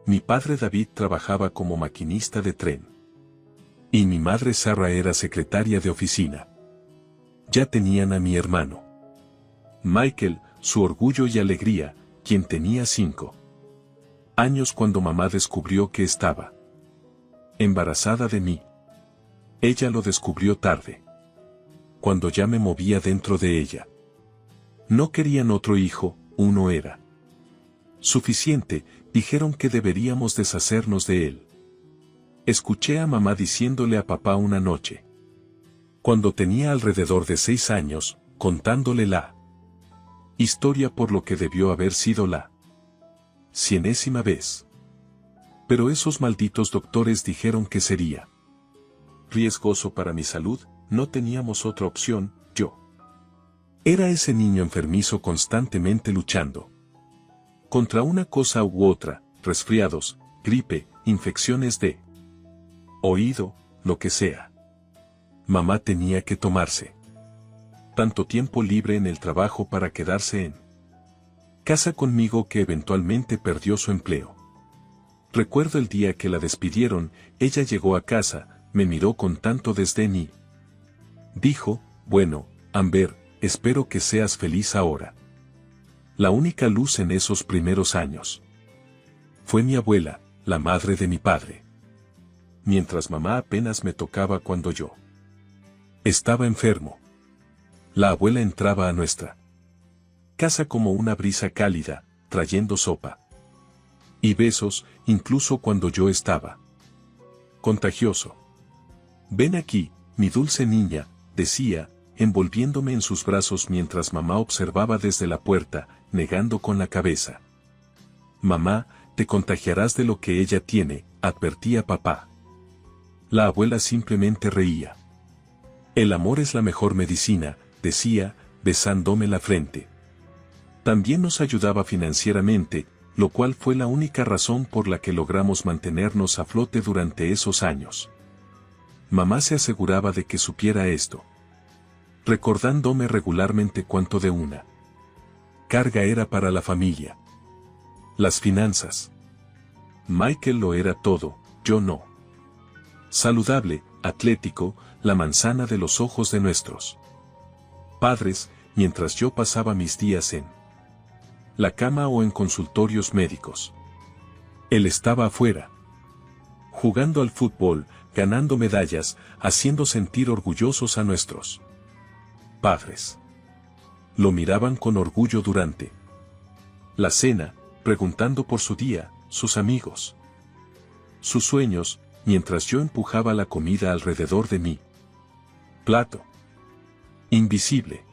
Mi padre David trabajaba como maquinista de tren. Y mi madre Sarah era secretaria de oficina. Ya tenían a mi hermano Michael, su orgullo y alegría, quien tenía 5 años cuando mamá descubrió que estaba embarazada de mí. Ella lo descubrió tarde, cuando ya me movía dentro de ella. No querían otro hijo, uno era suficiente, dijeron que deberíamos deshacernos de él. Escuché a mamá diciéndole a papá una noche, cuando tenía alrededor de 6 años, contándole la historia por lo que debió haber sido la 100ª vez. Pero esos malditos doctores dijeron que sería riesgoso para mi salud, no teníamos otra opción, yo era ese niño enfermizo constantemente luchando contra una cosa u otra, resfriados, gripe, infecciones de oído, lo que sea. Mamá tenía que tomarse tanto tiempo libre en el trabajo para quedarse en casa conmigo que eventualmente perdió su empleo. Recuerdo el día que la despidieron, ella llegó a casa, me miró con tanto desdén y dijo, bueno, Amber, espero que seas feliz ahora. La única luz en esos primeros años fue mi abuela, la madre de mi padre. Mientras mamá apenas me tocaba cuando yo estaba enfermo. La abuela entraba a nuestra casa como una brisa cálida, trayendo sopa y besos, incluso cuando yo estaba contagioso. Ven aquí, mi dulce niña, decía, envolviéndome en sus brazos mientras mamá observaba desde la puerta, negando con la cabeza. Mamá, te contagiarás de lo que ella tiene, advertía papá. La abuela simplemente reía. El amor es la mejor medicina, decía, besándome la frente. También nos ayudaba financieramente, lo cual fue la única razón por la que logramos mantenernos a flote durante esos años. Mamá se aseguraba de que supiera esto, recordándome regularmente cuánto de una carga era para la familia. Las finanzas. Michael lo era todo, yo no. Saludable, atlético, la manzana de los ojos de nuestros padres, mientras yo pasaba mis días en la cama o en consultorios médicos. Él estaba afuera, jugando al fútbol, ganando medallas, haciendo sentir orgullosos a nuestros padres. Lo miraban con orgullo durante la cena, preguntando por su día, sus amigos, sus sueños, mientras yo empujaba la comida alrededor de mí plato invisible.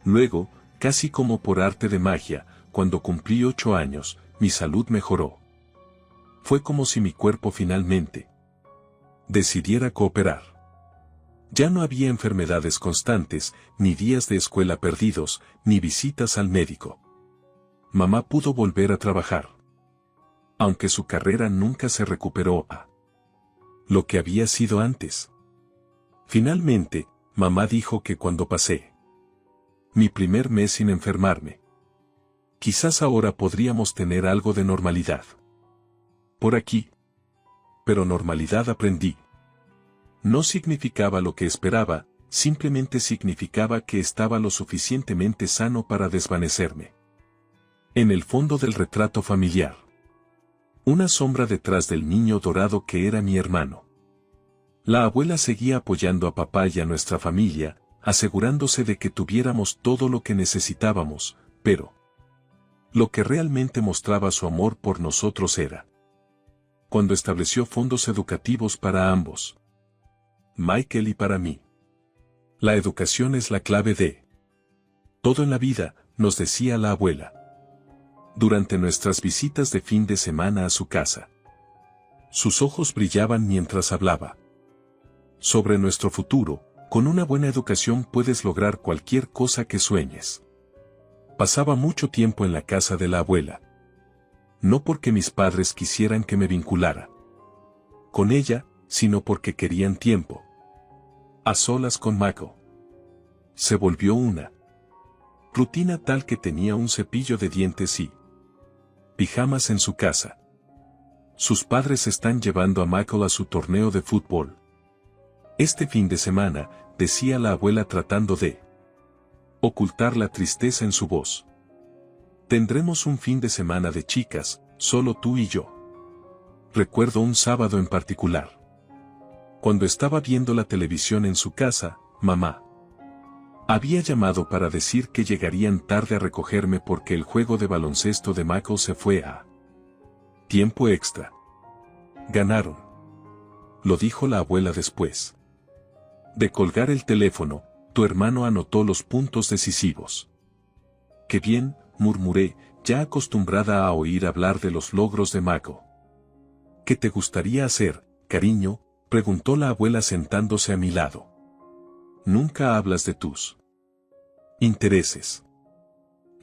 Luego, casi como por arte de magia, cuando cumplí 8 años, mi salud mejoró. Fue como si mi cuerpo finalmente decidiera cooperar. Ya no había enfermedades constantes, ni días de escuela perdidos, ni visitas al médico. Mamá pudo volver a trabajar, aunque su carrera nunca se recuperó a lo que había sido antes. Finalmente, mamá dijo que cuando pasé mi primer mes sin enfermarme, quizás ahora podríamos tener algo de normalidad por aquí. Pero normalidad aprendí. No significaba lo que esperaba, simplemente significaba que estaba lo suficientemente sano para desvanecerme. En el fondo del retrato familiar, una sombra detrás del niño dorado que era mi hermano. La abuela seguía apoyando a papá y a nuestra familia, asegurándose de que tuviéramos todo lo que necesitábamos, pero lo que realmente mostraba su amor por nosotros era cuando estableció fondos educativos para ambos, Michael y para mí. La educación es la clave de todo en la vida, nos decía la abuela durante nuestras visitas de fin de semana a su casa. Sus ojos brillaban mientras hablaba sobre nuestro futuro. Con una buena educación puedes lograr cualquier cosa que sueñes. Pasaba mucho tiempo en la casa de la abuela. No porque mis padres quisieran que me vinculara con ella, sino porque querían tiempo a solas con Mako. Se volvió una rutina tal que tenía un cepillo de dientes y pijamas en su casa. Sus padres están llevando a Michael a su torneo de fútbol. Este fin de semana, decía la abuela tratando de ocultar la tristeza en su voz. Tendremos un fin de semana de chicas, solo tú y yo. Recuerdo un sábado en particular. Cuando estaba viendo la televisión en su casa, mamá había llamado para decir que llegarían tarde a recogerme porque el juego de baloncesto de Michael se fue a tiempo extra. Ganaron. Lo dijo la abuela después de colgar el teléfono. Tu hermano anotó los puntos decisivos. Qué bien, murmuré, ya acostumbrada a oír hablar de los logros de Michael. ¿Qué te gustaría hacer, cariño?, preguntó la abuela sentándose a mi lado. Nunca hablas de tus intereses.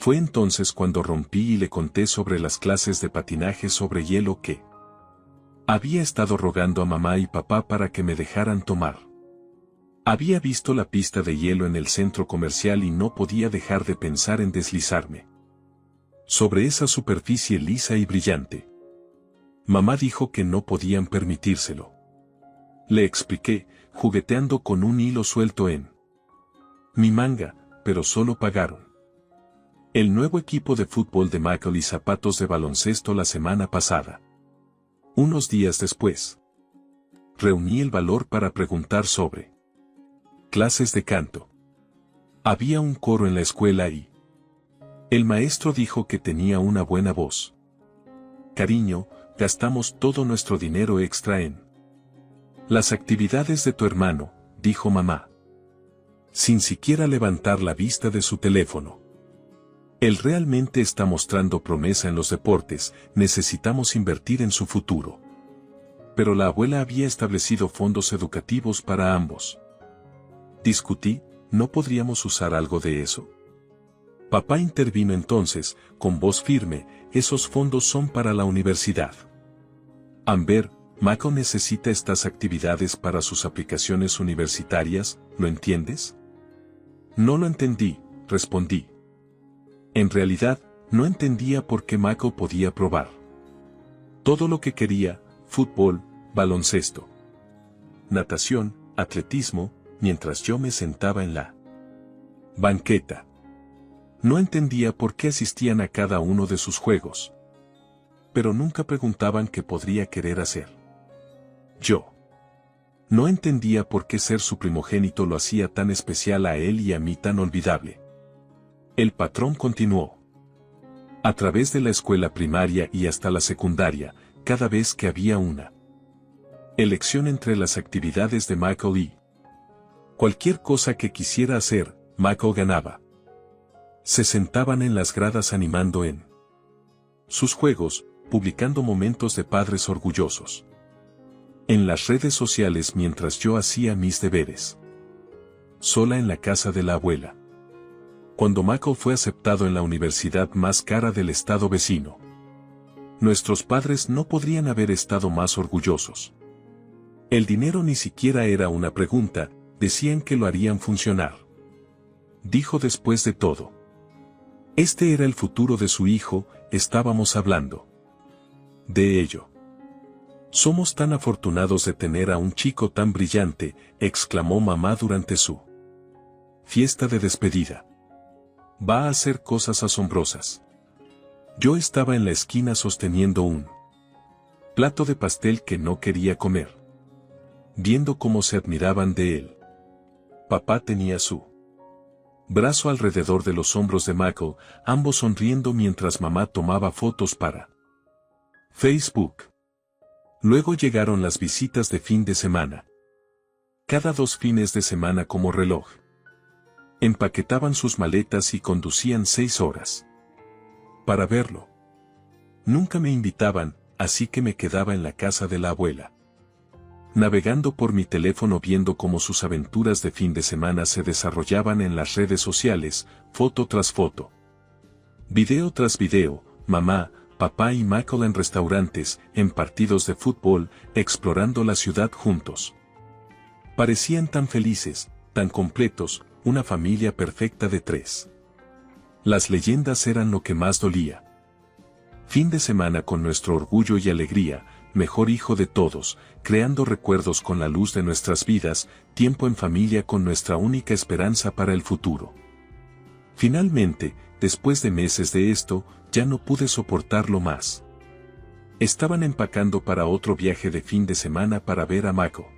Fue entonces cuando rompí y le conté sobre las clases de patinaje sobre hielo que había estado rogando a mamá y papá para que me dejaran tomar. Había visto la pista de hielo en el centro comercial y no podía dejar de pensar en deslizarme sobre esa superficie lisa y brillante. Mamá dijo que no podían permitírselo. Le expliqué, jugueteando con un hilo suelto en mi manga, pero solo pagaron el nuevo equipo de fútbol de Michael y zapatos de baloncesto la semana pasada. Unos días después, reuní el valor para preguntar sobre clases de canto. Había un coro en la escuela y el maestro dijo que tenía una buena voz. Cariño, gastamos todo nuestro dinero extra en las actividades de tu hermano, dijo mamá, sin siquiera levantar la vista de su teléfono. Él realmente está mostrando promesa en los deportes, necesitamos invertir en su futuro. Pero la abuela había establecido fondos educativos para ambos. Discutí, ¿no podríamos usar algo de eso? Papá intervino entonces, con voz firme, esos fondos son para la universidad. Amber, Michael necesita estas actividades para sus aplicaciones universitarias, ¿lo entiendes? No lo entendí, respondí. En realidad, no entendía por qué Michael podía probar todo lo que quería: fútbol, baloncesto, natación, atletismo, mientras yo me sentaba en la banqueta. No entendía por qué asistían a cada uno de sus juegos, pero nunca preguntaban qué podría querer hacer. Yo no entendía por qué ser su primogénito lo hacía tan especial a él y a mí tan olvidable. El patrón continuó. A través de la escuela primaria y hasta la secundaria, cada vez que había una elección entre las actividades de Michael y cualquier cosa que quisiera hacer, Michael ganaba. Se sentaban en las gradas animando en sus juegos, publicando momentos de padres orgullosos en las redes sociales mientras yo hacía mis deberes sola en la casa de la abuela. Cuando Michael fue aceptado en la universidad más cara del estado vecino, nuestros padres no podrían haber estado más orgullosos. El dinero ni siquiera era una pregunta, decían que lo harían funcionar. Dijo después de todo. Este era el futuro de su hijo, estábamos hablando de ello. Somos tan afortunados de tener a un chico tan brillante, exclamó mamá durante su fiesta de despedida. Va a hacer cosas asombrosas. Yo estaba en la esquina sosteniendo un plato de pastel que no quería comer, viendo cómo se admiraban de él. Papá tenía su brazo alrededor de los hombros de Michael, ambos sonriendo mientras mamá tomaba fotos para Facebook. Luego llegaron las visitas de fin de semana. Cada 2 fines de semana como reloj. Empaquetaban sus maletas y conducían 6 horas para verlo. Nunca me invitaban, así que me quedaba en la casa de la abuela, navegando por mi teléfono viendo cómo sus aventuras de fin de semana se desarrollaban en las redes sociales, foto tras foto, video tras video, mamá, papá y Michael en restaurantes, en partidos de fútbol, explorando la ciudad juntos. Parecían tan felices, tan completos, una familia perfecta de 3. Las leyendas eran lo que más dolía. Fin de semana con nuestro orgullo y alegría, mejor hijo de todos, creando recuerdos con la luz de nuestras vidas, tiempo en familia con nuestra única esperanza para el futuro. Finalmente, después de meses de esto, ya no pude soportarlo más. Estaban empacando para otro viaje de fin de semana para ver a Mako.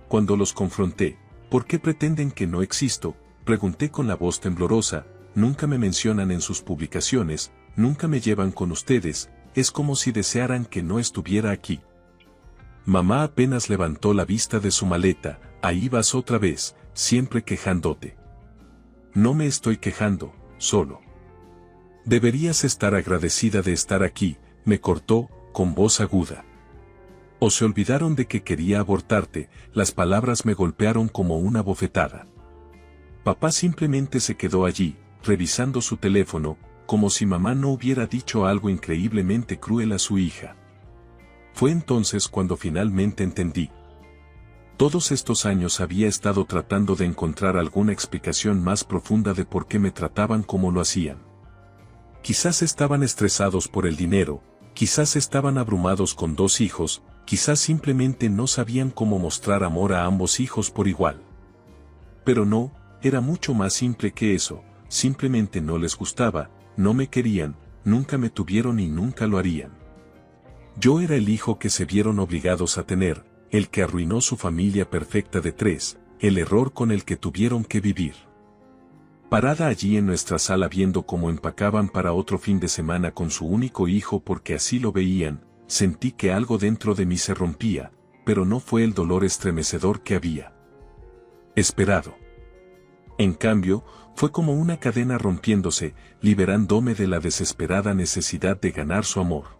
Cuando los confronté, ¿por qué pretenden que no existo?, pregunté con la voz temblorosa. Nunca me mencionan en sus publicaciones, nunca me llevan con ustedes, es como si desearan que no estuviera aquí. Mamá apenas levantó la vista de su maleta. Ahí vas otra vez, siempre quejándote. No me estoy quejando, solo. Deberías estar agradecida de estar aquí, me cortó, con voz aguda. O se olvidaron de que quería abortarte. Las palabras me golpearon como una bofetada. Papá simplemente se quedó allí, revisando su teléfono, como si mamá no hubiera dicho algo increíblemente cruel a su hija. Fue entonces cuando finalmente entendí. Todos estos años había estado tratando de encontrar alguna explicación más profunda de por qué me trataban como lo hacían. Quizás estaban estresados por el dinero, quizás estaban abrumados con 2 hijos, quizás simplemente no sabían cómo mostrar amor a ambos hijos por igual. Pero no, era mucho más simple que eso, simplemente no les gustaba, no me querían, nunca me tuvieron y nunca lo harían. Yo era el hijo que se vieron obligados a tener, el que arruinó su familia perfecta de 3, el error con el que tuvieron que vivir. Parada allí en nuestra sala viendo cómo empacaban para otro fin de semana con su único hijo porque así lo veían, sentí que algo dentro de mí se rompía, pero no fue el dolor estremecedor que había esperado. En cambio, fue como una cadena rompiéndose, liberándome de la desesperada necesidad de ganar su amor.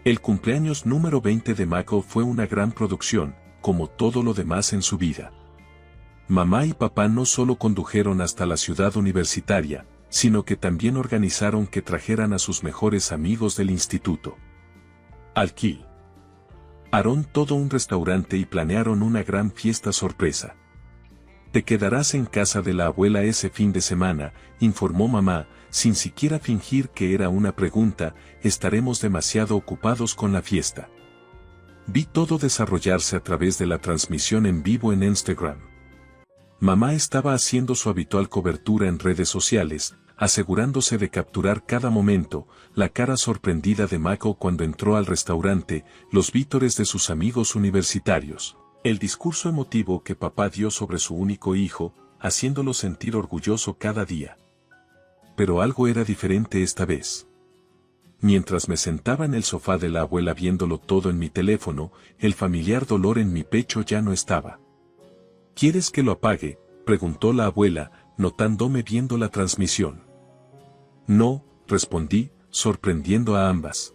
El cumpleaños número 20 de Mako fue una gran producción, como todo lo demás en su vida. Mamá y papá no solo condujeron hasta la ciudad universitaria, sino que también organizaron que trajeran a sus mejores amigos del instituto. Alquilaron todo un restaurante y planearon una gran fiesta sorpresa. Te quedarás en casa de la abuela ese fin de semana, informó mamá, sin siquiera fingir que era una pregunta. Estaremos demasiado ocupados con la fiesta. Vi todo desarrollarse a través de la transmisión en vivo en Instagram. Mamá estaba haciendo su habitual cobertura en redes sociales, asegurándose de capturar cada momento, la cara sorprendida de Mako cuando entró al restaurante, los vítores de sus amigos universitarios. El discurso emotivo que papá dio sobre su único hijo, haciéndolo sentir orgulloso cada día. Pero algo era diferente esta vez. Mientras me sentaba en el sofá de la abuela viéndolo todo en mi teléfono, el familiar dolor en mi pecho ya no estaba. ¿Quieres que lo apague?, preguntó la abuela, notándome viendo la transmisión. No, respondí, sorprendiendo a ambas.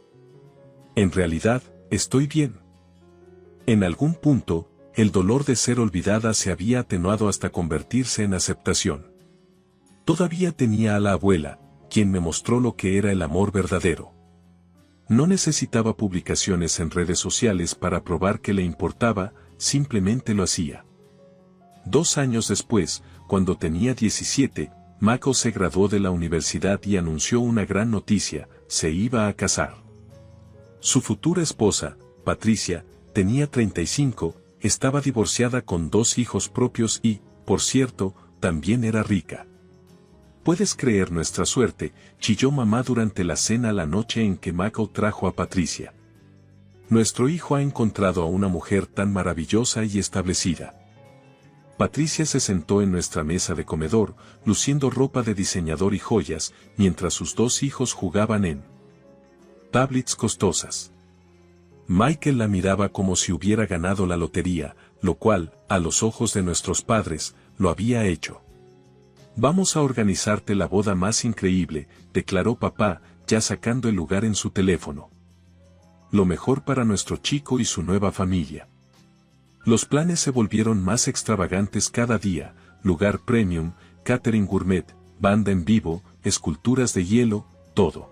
En realidad, estoy bien. En algún punto, el dolor de ser olvidada se había atenuado hasta convertirse en aceptación. Todavía tenía a la abuela, quien me mostró lo que era el amor verdadero. No necesitaba publicaciones en redes sociales para probar que le importaba, simplemente lo hacía. 2 años después, cuando tenía 17, Mako se graduó de la universidad y anunció una gran noticia: se iba a casar. Su futura esposa, Patricia, tenía 35, estaba divorciada con 2 hijos propios y, por cierto, también era rica. ¿Puedes creer nuestra suerte?, chilló mamá durante la cena la noche en que Mako trajo a Patricia. Nuestro hijo ha encontrado a una mujer tan maravillosa y establecida. Patricia se sentó en nuestra mesa de comedor, luciendo ropa de diseñador y joyas, mientras sus 2 hijos jugaban en tablets costosas. Michael la miraba como si hubiera ganado la lotería, lo cual, a los ojos de nuestros padres, lo había hecho. Vamos a organizarte la boda más increíble, declaró papá, ya sacando el lugar en su teléfono. Lo mejor para nuestro chico y su nueva familia. Los planes se volvieron más extravagantes cada día: lugar premium, catering gourmet, banda en vivo, esculturas de hielo, todo.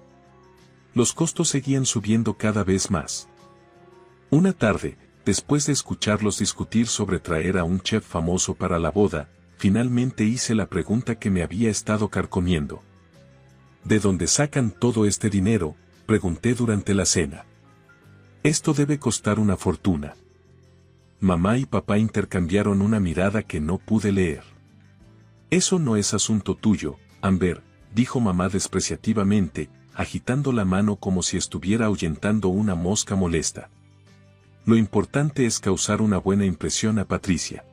Los costos seguían subiendo cada vez más. Una tarde, después de escucharlos discutir sobre traer a un chef famoso para la boda, finalmente hice la pregunta que me había estado carcomiendo. ¿De dónde sacan todo este dinero?, pregunté durante la cena. Esto debe costar una fortuna. Mamá y papá intercambiaron una mirada que no pude leer. Eso no es asunto tuyo, Amber, dijo mamá despreciativamente, agitando la mano como si estuviera ahuyentando una mosca molesta. Lo importante es causar una buena impresión a Patricia.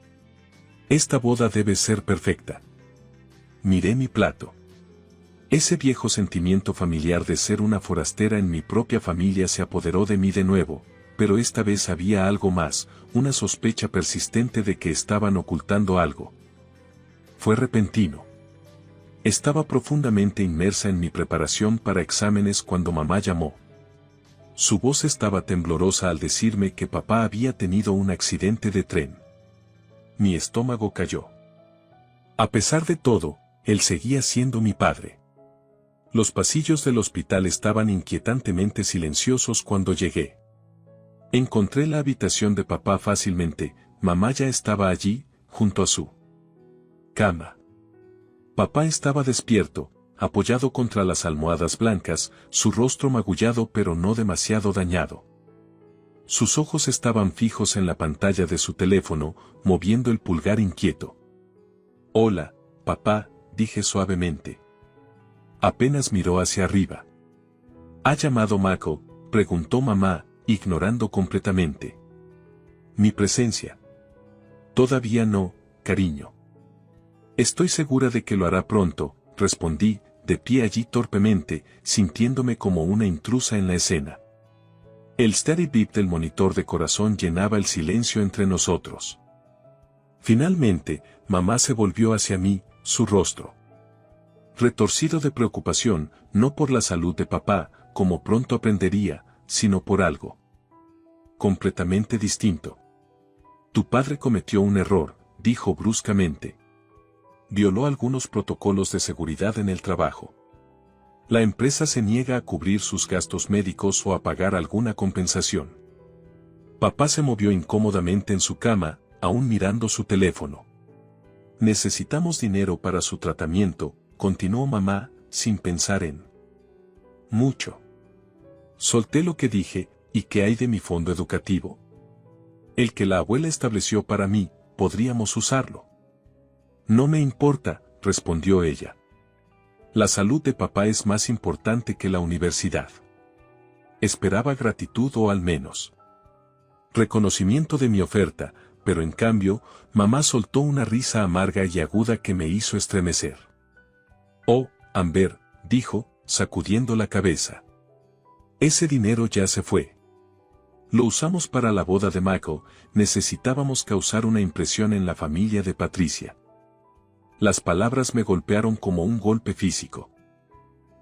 Esta boda debe ser perfecta. Miré mi plato. Ese viejo sentimiento familiar de ser una forastera en mi propia familia se apoderó de mí de nuevo, pero esta vez había algo más, una sospecha persistente de que estaban ocultando algo. Fue repentino. Estaba profundamente inmersa en mi preparación para exámenes cuando mamá llamó. Su voz estaba temblorosa al decirme que papá había tenido un accidente de tren. Mi estómago cayó. A pesar de todo, él seguía siendo mi padre. Los pasillos del hospital estaban inquietantemente silenciosos cuando llegué. Encontré la habitación de papá fácilmente, mamá ya estaba allí, junto a su cama. Papá estaba despierto, apoyado contra las almohadas blancas, su rostro magullado pero no demasiado dañado. Sus ojos estaban fijos en la pantalla de su teléfono, moviendo el pulgar inquieto. «Hola, papá», dije suavemente. Apenas miró hacia arriba. «¿Ha llamado Mako?», preguntó mamá, ignorando completamente mi presencia. «Todavía no, cariño». «Estoy segura de que lo hará pronto», respondí, de pie allí torpemente, sintiéndome como una intrusa en la escena. El steady beep del monitor de corazón llenaba el silencio entre nosotros. Finalmente, mamá se volvió hacia mí, su rostro retorcido de preocupación, no por la salud de papá, como pronto aprendería, sino por algo completamente distinto. «Tu padre cometió un error», dijo bruscamente. «Violó algunos protocolos de seguridad en el trabajo. La empresa se niega a cubrir sus gastos médicos o a pagar alguna compensación». Papá se movió incómodamente en su cama, aún mirando su teléfono. «Necesitamos dinero para su tratamiento», continuó mamá, sin pensar en mucho. Solté lo que dije, ¿y qué hay de mi fondo educativo? El que la abuela estableció para mí, podríamos usarlo. «No me importa», respondió ella. «La salud de papá es más importante que la universidad». Esperaba gratitud o al menos reconocimiento de mi oferta, pero en cambio, mamá soltó una risa amarga y aguda que me hizo estremecer. «Oh, Amber», dijo, sacudiendo la cabeza. «Ese dinero ya se fue. Lo usamos para la boda de Mako, necesitábamos causar una impresión en la familia de Patricia». Las palabras me golpearon como un golpe físico.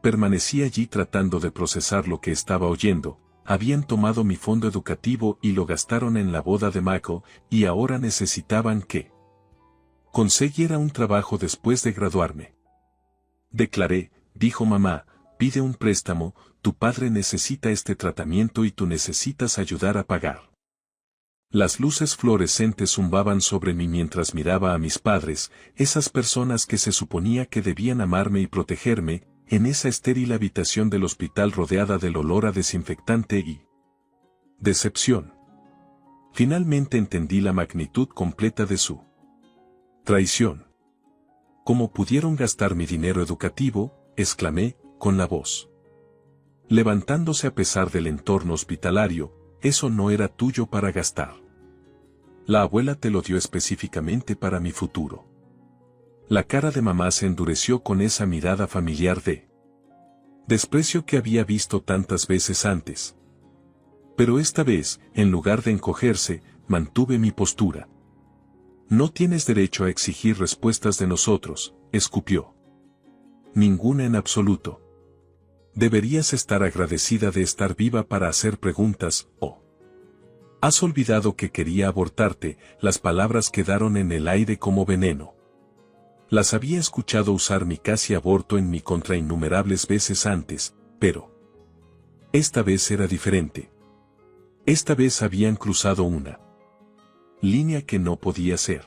Permanecí allí tratando de procesar lo que estaba oyendo. Habían tomado mi fondo educativo y lo gastaron en la boda de Mako, y ahora necesitaban que consiguiera un trabajo después de graduarme. «Declaré», dijo mamá, «pide un préstamo, tu padre necesita este tratamiento y tú necesitas ayudar a pagar». Las luces fluorescentes zumbaban sobre mí mientras miraba a mis padres, esas personas que se suponía que debían amarme y protegerme, en esa estéril habitación del hospital rodeada del olor a desinfectante y decepción. Finalmente entendí la magnitud completa de su traición. «¿Cómo pudieron gastar mi dinero educativo?», exclamé, con la voz levantándose a pesar del entorno hospitalario. «Eso no era tuyo para gastar. La abuela te lo dio específicamente para mi futuro». La cara de mamá se endureció con esa mirada familiar de desprecio que había visto tantas veces antes. Pero esta vez, en lugar de encogerse, mantuve mi postura. «No tienes derecho a exigir respuestas de nosotros», escupió. «Ninguna en absoluto. Deberías estar agradecida de estar viva para hacer preguntas, ¿o has olvidado que quería abortarte?». Las palabras quedaron en el aire como veneno. Las había escuchado usar mi casi aborto en mi contra innumerables veces antes, pero esta vez era diferente. Esta vez habían cruzado una línea que no podía ser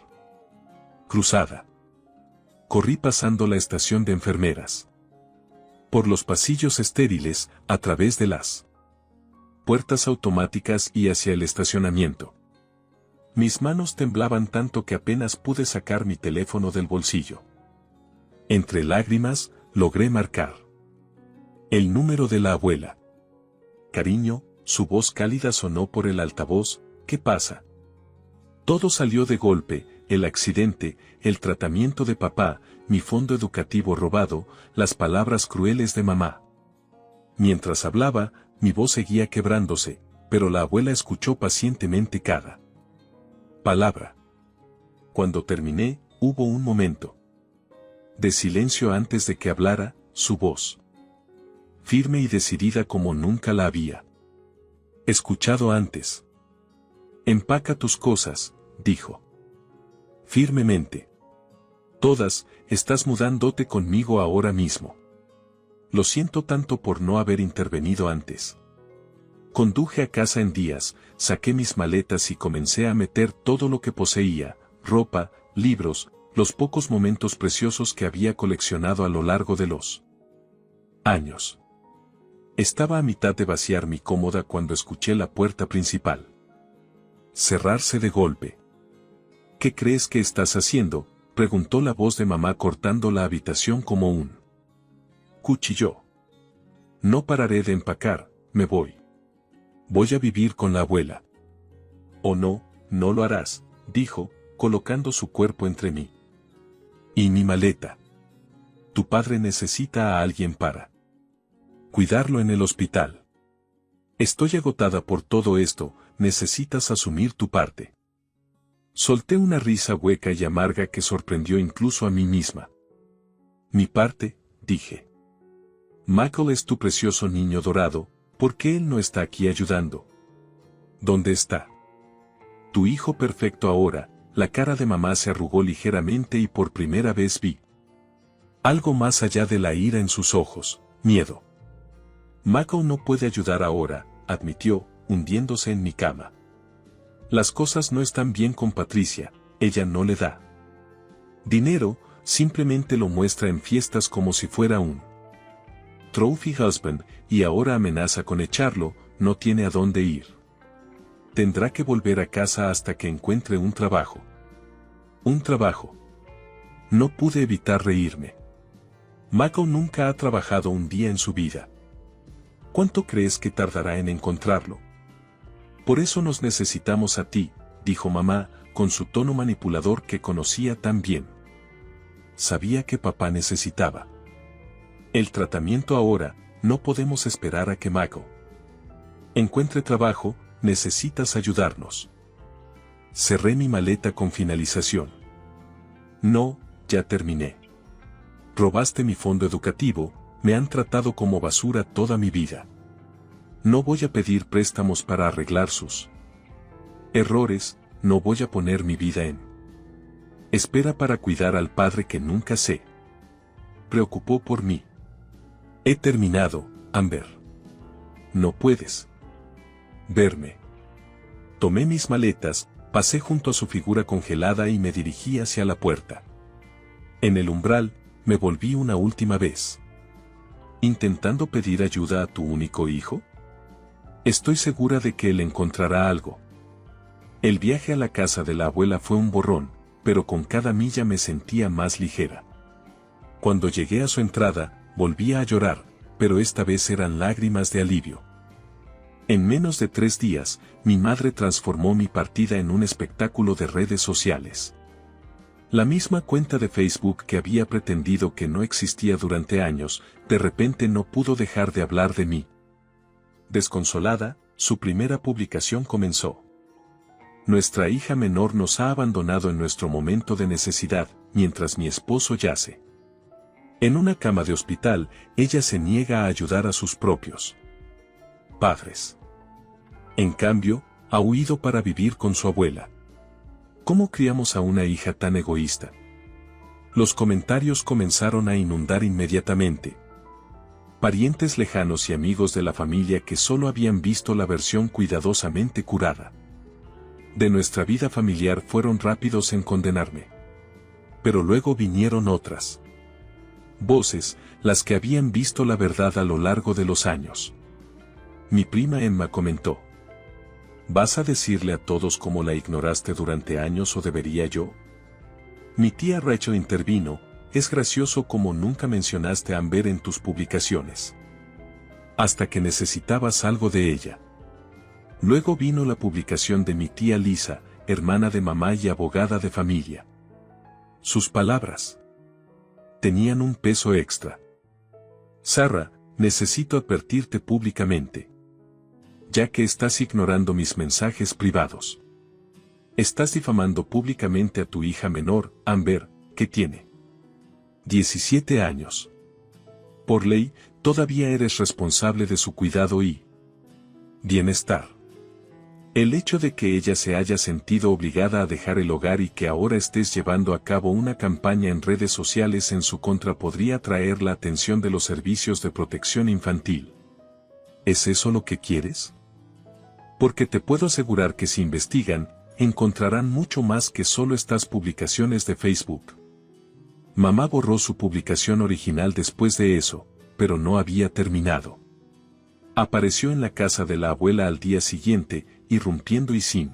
cruzada. Corrí pasando la estación de enfermeras, por los pasillos estériles, a través de las puertas automáticas y hacia el estacionamiento. Mis manos temblaban tanto que apenas pude sacar mi teléfono del bolsillo. Entre lágrimas, logré marcar el número de la abuela. Cariño, su voz cálida sonó por el altavoz. ¿Qué pasa? Todo salió de golpe, el accidente, el tratamiento de papá, mi fondo educativo robado, las palabras crueles de mamá. Mientras hablaba, mi voz seguía quebrándose, pero la abuela escuchó pacientemente cada palabra. Cuando terminé, hubo un momento de silencio antes de que hablara, su voz firme y decidida como nunca la había escuchado antes. Empaca tus cosas, dijo firmemente. Todas, estás mudándote conmigo ahora mismo. Lo siento tanto por no haber intervenido antes. Conduje a casa en días, saqué mis maletas y comencé a meter todo lo que poseía, ropa, libros, los pocos momentos preciosos que había coleccionado a lo largo de los años. Estaba a mitad de vaciar mi cómoda cuando escuché la puerta principal cerrarse de golpe. ¿Qué crees que estás haciendo?, preguntó la voz de mamá cortando la habitación como un cuchillo. No pararé de empacar, me voy. Voy a vivir con la abuela. Oh no, no lo harás, dijo, colocando su cuerpo entre mí y mi maleta. Tu padre necesita a alguien para cuidarlo en el hospital. Estoy agotada por todo esto, necesitas asumir tu parte. Solté una risa hueca y amarga que sorprendió incluso a mí misma. Mi parte, dije. Michael es tu precioso niño dorado, ¿por qué él no está aquí ayudando? ¿Dónde está tu hijo perfecto ahora? La cara de mamá se arrugó ligeramente y por primera vez vi algo más allá de la ira en sus ojos, miedo. Michael no puede ayudar ahora, admitió, hundiéndose en mi cama. Las cosas no están bien con Patricia, ella no le da dinero, simplemente lo muestra en fiestas como si fuera un trophy husband, y ahora amenaza con echarlo, no tiene a dónde ir. Tendrá que volver a casa hasta que encuentre un trabajo. Un trabajo. No pude evitar reírme. Michael nunca ha trabajado un día en su vida. ¿Cuánto crees que tardará en encontrarlo? Por eso nos necesitamos a ti, dijo mamá, con su tono manipulador que conocía tan bien. Sabía que papá necesitaba el tratamiento ahora, no podemos esperar a que Michael encuentre trabajo, necesitas ayudarnos. Cerré mi maleta con finalización. No, ya terminé. Robaste mi fondo educativo, me han tratado como basura toda mi vida. No voy a pedir préstamos para arreglar sus errores, no voy a poner mi vida en espera para cuidar al padre que nunca se preocupó por mí. He terminado, Amber. No puedes verme. Tomé mis maletas, pasé junto a su figura congelada y me dirigí hacia la puerta. En el umbral, me volví una última vez. ¿Intentando pedir ayuda a tu único hijo? Estoy segura de que él encontrará algo. El viaje a la casa de la abuela fue un borrón, pero con cada milla me sentía más ligera. Cuando llegué a su entrada, volvía a llorar, pero esta vez eran lágrimas de alivio. En menos de 3 días, mi madre transformó mi partida en un espectáculo de redes sociales. La misma cuenta de Facebook que había pretendido que no existía durante años, de repente no pudo dejar de hablar de mí. Desconsolada, su primera publicación comenzó. Nuestra hija menor nos ha abandonado en nuestro momento de necesidad, mientras mi esposo yace en una cama de hospital, ella se niega a ayudar a sus propios padres. En cambio, ha huido para vivir con su abuela. ¿Cómo criamos a una hija tan egoísta? Los comentarios comenzaron a inundar inmediatamente. Parientes lejanos y amigos de la familia que solo habían visto la versión cuidadosamente curada de nuestra vida familiar fueron rápidos en condenarme. Pero luego vinieron otras voces, las que habían visto la verdad a lo largo de los años. Mi prima Emma comentó. ¿Vas a decirle a todos cómo la ignoraste durante años o debería yo? Mi tía Rachel intervino. Es gracioso como nunca mencionaste a Amber en tus publicaciones. Hasta que necesitabas algo de ella. Luego vino la publicación de mi tía Lisa, hermana de mamá y abogada de familia. Sus palabras tenían un peso extra. Sarah, necesito advertirte públicamente. Ya que estás ignorando mis mensajes privados. Estás difamando públicamente a tu hija menor, Amber, que tiene 17 años. Por ley, todavía eres responsable de su cuidado y bienestar. El hecho de que ella se haya sentido obligada a dejar el hogar y que ahora estés llevando a cabo una campaña en redes sociales en su contra podría atraer la atención de los servicios de protección infantil. ¿Es eso lo que quieres? Porque te puedo asegurar que si investigan, encontrarán mucho más que solo estas publicaciones de Facebook. Mamá borró su publicación original después de eso, pero no había terminado. Apareció en la casa de la abuela al día siguiente, irrumpiendo y sin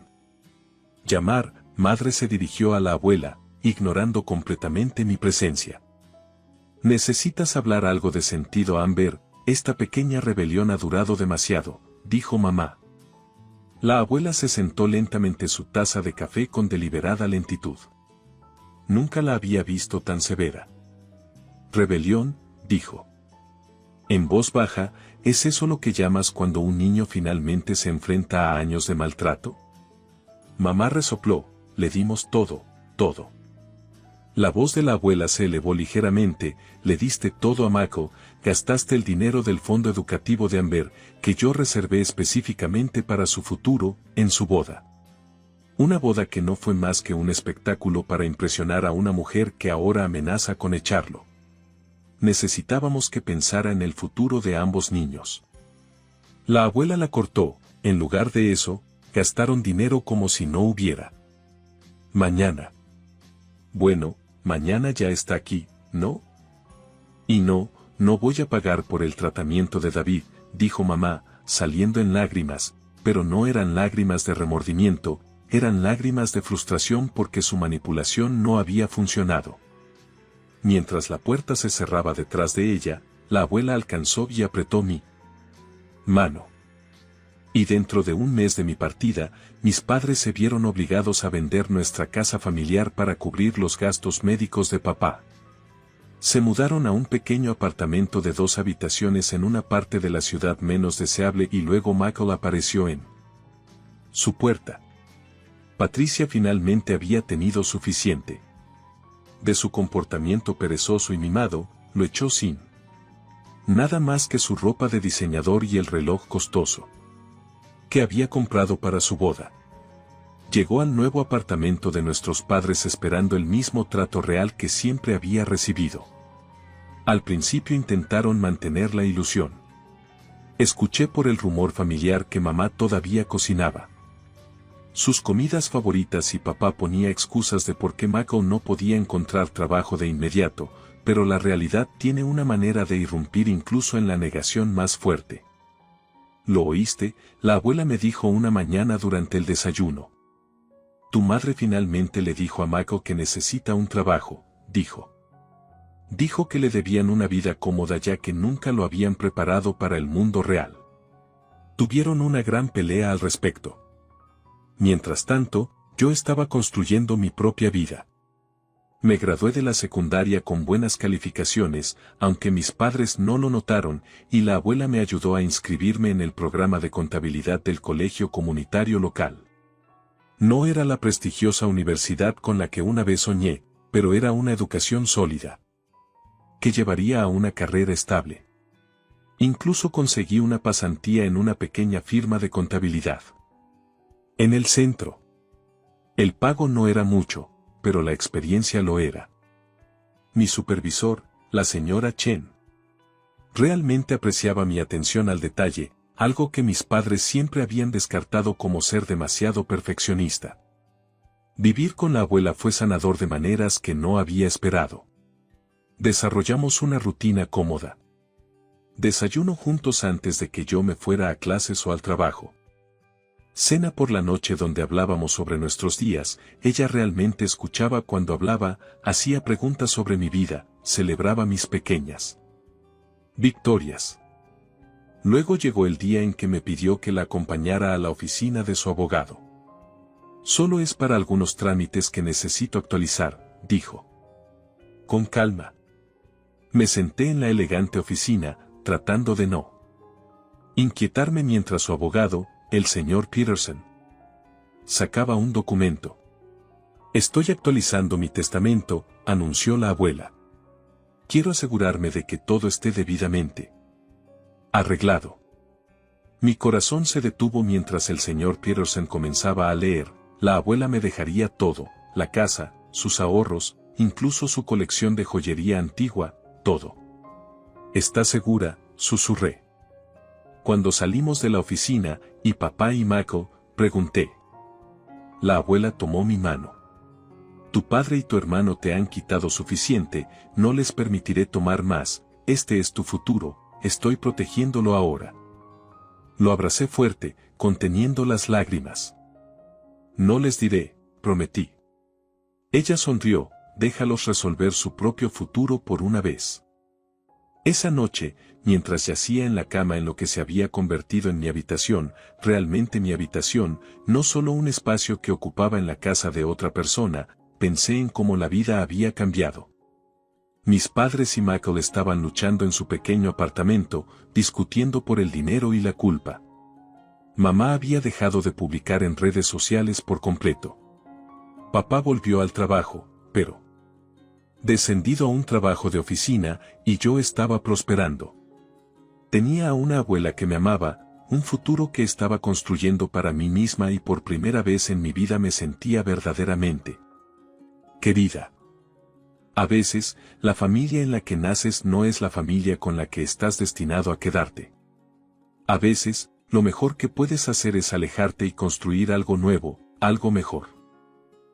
llamar, madre se dirigió a la abuela, ignorando completamente mi presencia. Necesitas hablar algo de sentido, Amber, esta pequeña rebelión ha durado demasiado, dijo mamá. La abuela se sentó lentamente su taza de café con deliberada lentitud. Nunca la había visto tan severa. Rebelión, dijo. En voz baja, ¿es eso lo que llamas cuando un niño finalmente se enfrenta a años de maltrato? Mamá resopló, le dimos todo, todo. La voz de la abuela se elevó ligeramente, le diste todo a Mako, gastaste el dinero del fondo educativo de Amber, que yo reservé específicamente para su futuro, en su boda. Una boda que no fue más que un espectáculo para impresionar a una mujer que ahora amenaza con echarlo. Necesitábamos que pensara en el futuro de ambos niños. La abuela la cortó, en lugar de eso, gastaron dinero como si no hubiera. Mañana. Bueno, mañana ya está aquí, ¿no? Y no voy a pagar por el tratamiento de David, dijo mamá, saliendo en lágrimas, pero no eran lágrimas de remordimiento, eran lágrimas de frustración porque su manipulación no había funcionado. Mientras la puerta se cerraba detrás de ella, la abuela alcanzó y apretó mi mano. Y dentro de un mes de mi partida, mis padres se vieron obligados a vender nuestra casa familiar para cubrir los gastos médicos de papá. Se mudaron a un pequeño apartamento de 2 habitaciones en una parte de la ciudad menos deseable y luego Michael apareció en su puerta. Patricia finalmente había tenido suficiente. De su comportamiento perezoso y mimado, lo echó sin nada más que su ropa de diseñador y el reloj costoso que había comprado para su boda. Llegó al nuevo apartamento de nuestros padres esperando el mismo trato real que siempre había recibido. Al principio intentaron mantener la ilusión. Escuché por el rumor familiar que mamá todavía cocinaba sus comidas favoritas y papá ponía excusas de por qué Michael no podía encontrar trabajo de inmediato, pero la realidad tiene una manera de irrumpir incluso en la negación más fuerte. ¿Lo oíste? La abuela me dijo una mañana durante el desayuno. Tu madre finalmente le dijo a Michael que necesita un trabajo, dijo. Dijo que le debían una vida cómoda ya que nunca lo habían preparado para el mundo real. Tuvieron una gran pelea al respecto. Mientras tanto, yo estaba construyendo mi propia vida. Me gradué de la secundaria con buenas calificaciones, aunque mis padres no lo notaron, y la abuela me ayudó a inscribirme en el programa de contabilidad del colegio comunitario local. No era la prestigiosa universidad con la que una vez soñé, pero era una educación sólida, que llevaría a una carrera estable. Incluso conseguí una pasantía en una pequeña firma de contabilidad en el centro. El pago no era mucho, pero la experiencia lo era. Mi supervisor, la señora Chen, realmente apreciaba mi atención al detalle, algo que mis padres siempre habían descartado como ser demasiado perfeccionista. Vivir con la abuela fue sanador de maneras que no había esperado. Desarrollamos una rutina cómoda. Desayuno juntos antes de que yo me fuera a clases o al trabajo. Cena por la noche donde hablábamos sobre nuestros días, ella realmente escuchaba cuando hablaba, hacía preguntas sobre mi vida, celebraba mis pequeñas victorias. Luego llegó el día en que me pidió que la acompañara a la oficina de su abogado. Solo es para algunos trámites que necesito actualizar, dijo. Con calma. Me senté en la elegante oficina, tratando de no inquietarme mientras su abogado, el señor Peterson, sacaba un documento. Estoy actualizando mi testamento, anunció la abuela. Quiero asegurarme de que todo esté debidamente arreglado. Mi corazón se detuvo mientras el señor Peterson comenzaba a leer. La abuela me dejaría todo, la casa, sus ahorros, incluso su colección de joyería antigua, todo. ¿Estás segura?, susurré. Cuando salimos de la oficina, ¿y papá y Michael?, pregunté. La abuela tomó mi mano. Tu padre y tu hermano te han quitado suficiente, no les permitiré tomar más, este es tu futuro, estoy protegiéndolo ahora. Lo abracé fuerte, conteniendo las lágrimas. No les diré, prometí. Ella sonrió, déjalos resolver su propio futuro por una vez. Esa noche, mientras yacía en la cama en lo que se había convertido en mi habitación, realmente mi habitación, no solo un espacio que ocupaba en la casa de otra persona, pensé en cómo la vida había cambiado. Mis padres y Michael estaban luchando en su pequeño apartamento, discutiendo por el dinero y la culpa. Mamá había dejado de publicar en redes sociales por completo. Papá volvió al trabajo, pero descendido a un trabajo de oficina, y yo estaba prosperando. Tenía a una abuela que me amaba, un futuro que estaba construyendo para mí misma y por primera vez en mi vida me sentía verdaderamente querida. A veces, la familia en la que naces no es la familia con la que estás destinado a quedarte. A veces, lo mejor que puedes hacer es alejarte y construir algo nuevo, algo mejor.